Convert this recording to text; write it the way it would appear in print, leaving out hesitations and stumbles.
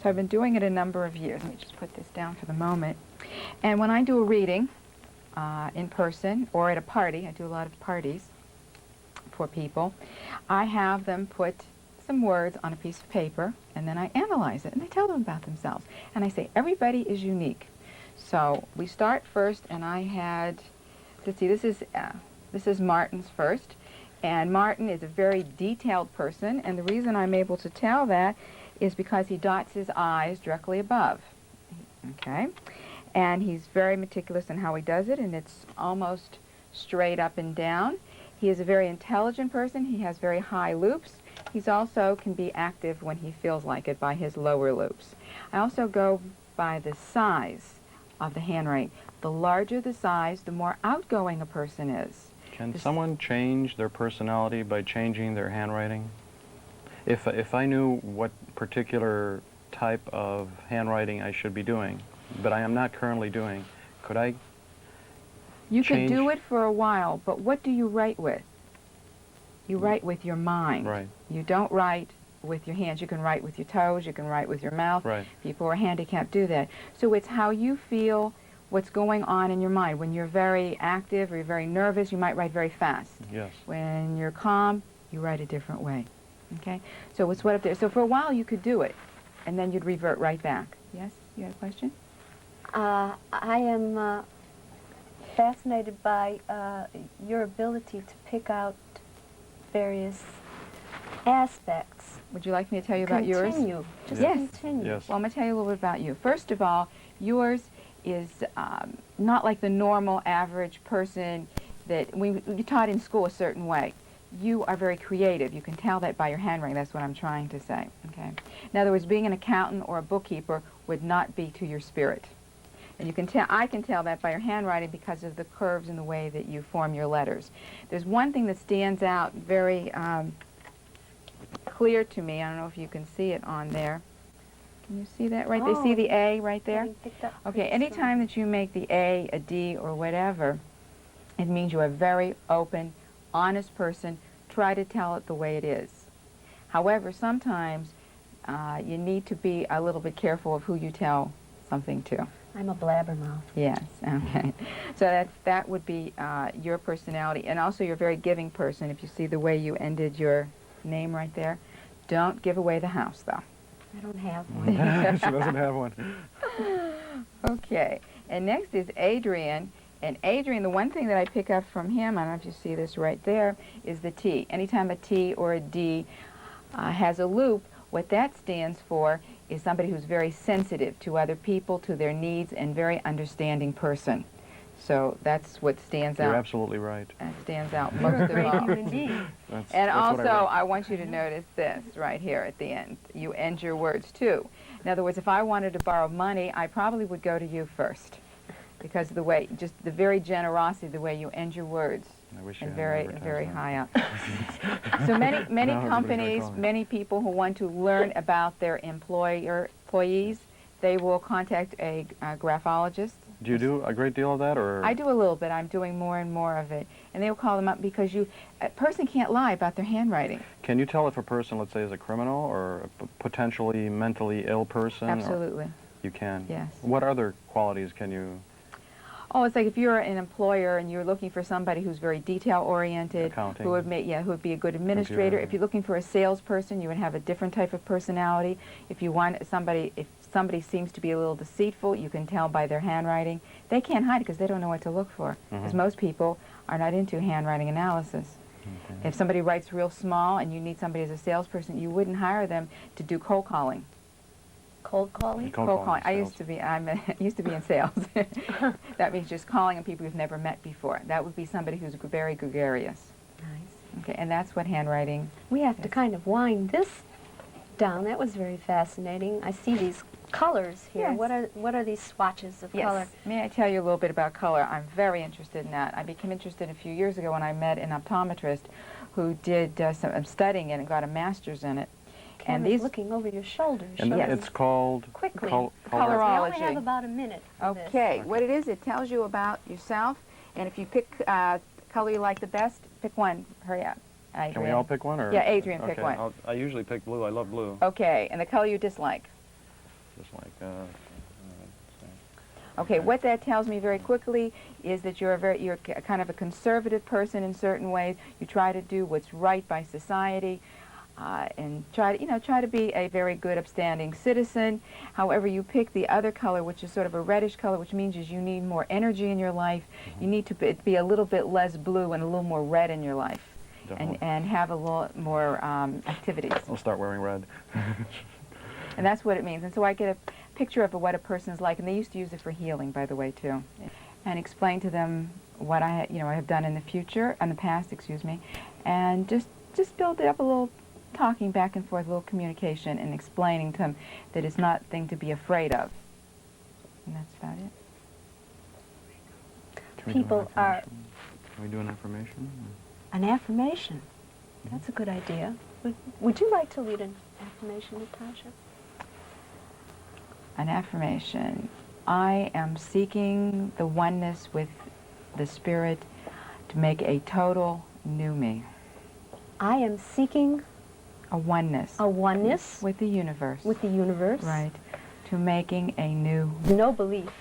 So I've been doing it a number of years. Let me just put this down for the moment. And when I do a reading in person or at a party, I do a lot of parties for people, I have them put some words on a piece of paper, and then I analyze it, and I tell them about themselves. And I say, everybody is unique. So we start first, and I had, let's see, this is Martin's first. And Martin is a very detailed person, and the reason I'm able to tell that is because he dots his I's directly above. Okay? And he's very meticulous in how he does it, and it's almost straight up and down. He is a very intelligent person. He has very high loops. He's also can be active when he feels like it by his lower loops. I also go by the size of the handwriting. The larger the size, the more outgoing a person is. Can someone change their personality by changing their handwriting? If I knew what particular type of handwriting I should be doing, but I am not currently doing, could I You change? could do it for a while, but what do you write with? You write with your mind. Right. You don't write with your hands. You can write with your toes, you can write with your mouth. Right. People who are handicapped do that. So it's how you feel, what's going on in your mind. When you're very active or you're very nervous, you might write very fast. Yes. When you're calm, you write a different way. Okay? So it's what up there. So for a while you could do it, and then you'd revert right back. Yes? You had a question? I am fascinated by your ability to pick out various aspects. Would you like me to tell you about yours? Continue. Just Yes. continue. Yes. Well, I'm going to tell you a little bit about you. First of all, yours is not like the normal average person that you taught in school a certain way. You are very creative. You can tell that by your handwriting. That's what I'm trying to say. Okay. In other words, being an accountant or a bookkeeper would not be to your spirit. And you can tell, I can tell that by your handwriting because of the curves and the way that you form your letters. There's one thing that stands out very clear to me. I don't know if you can see it on there. Can you see that right? They see the A right there? Okay, anytime that you make the A D, or whatever, it means you're a very open, honest person. Try to tell it the way it is. However, sometimes you need to be a little bit careful of who you tell something to. I'm a blabbermouth. Yes, okay. So that would be your personality. And also you're a very giving person. If you see the way you ended your name right there. Don't give away the house, though. I don't have one. She doesn't have one. Okay, and next is Adrian. And Adrian, the one thing that I pick up from him, I don't know if you see this right there, is the T. Anytime a T or a D has a loop, what that stands for is somebody who's very sensitive to other people, to their needs, and very understanding person. So that's what stands out. You're absolutely right. That stands out You're a most of great all. human being. And that's also, what I wrote. I want you to notice this right here at the end. You end your words, too. In other words, if I wanted to borrow money, I probably would go to you first because of the way, just the very generosity, the way you end your words. I wish you And had very, advertised very that. high up. So many Now everybody's gonna companies, call me. many people who want to learn about their employees, they will contact a graphologist. Do you do a great deal of that, or? I do a little bit. I'm doing more and more of it. And they will call them up because a person can't lie about their handwriting. Can you tell if a person, let's say, is a criminal or a potentially mentally ill person? or- Absolutely. You can? Yes. What other qualities can you? Oh, it's like if you're an employer and you're looking for somebody who's very detail-oriented, Accounting. who would be a good administrator. Computer. If you're looking for a salesperson, you would have a different type of personality. If you want somebody, if somebody seems to be a little deceitful, you can tell by their handwriting. They can't hide it because they don't know what to look for. Because most people are not into handwriting analysis. Okay. If somebody writes real small and you need somebody as a salesperson, you wouldn't hire them to do cold calling. Cold calling? Cold calling I sales. used to be in sales. That means just calling on people you've never met before. That would be somebody who's very gregarious. Nice. Okay, and that's what handwriting. We have to Yes. kind of wind this down. That was very fascinating. I see these colors here. Yes. What are these swatches of color? May I tell you a little bit about color? I'm very interested in that. I became interested a few years ago when I met an optometrist who did some studying it and got a master's in it. And these looking over your shoulders. And Show Yes. it's called Quickly. color. We only Colorology. have about a minute for this. Okay, what it is, it tells you about yourself, and if you pick color you like the best, pick one. Hurry up, Adrian. Can we all pick one, or? Yeah, Adrian, pick Okay, one. I usually pick blue. I love blue. Okay, and the color you dislike. Just like, Okay, what that tells me very quickly is that you're kind of a conservative person in certain ways. You try to do what's right by society, and try to be a very good, upstanding citizen. However, you pick the other color, which is sort of a reddish color, which means is you need more energy in your life. You need to be a little bit less blue and a little more red in your life, and have a lot more activities. I'll start wearing red. And that's what it means. And so I get a picture of what a person's like, and they used to use it for healing, by the way, too, and explain to them what I have done in the past, excuse me, and just build it up a little talking back and forth, a little communication, and explaining to them that it's not a thing to be afraid of. And that's about it. People are... Can we do an affirmation? An affirmation? That's a good idea. Would you like to lead an affirmation, Natasha? An affirmation. I am seeking the oneness with the Spirit to make a total new me. I am seeking a oneness. A oneness with the universe. With the universe. Right. To making a new. No belief.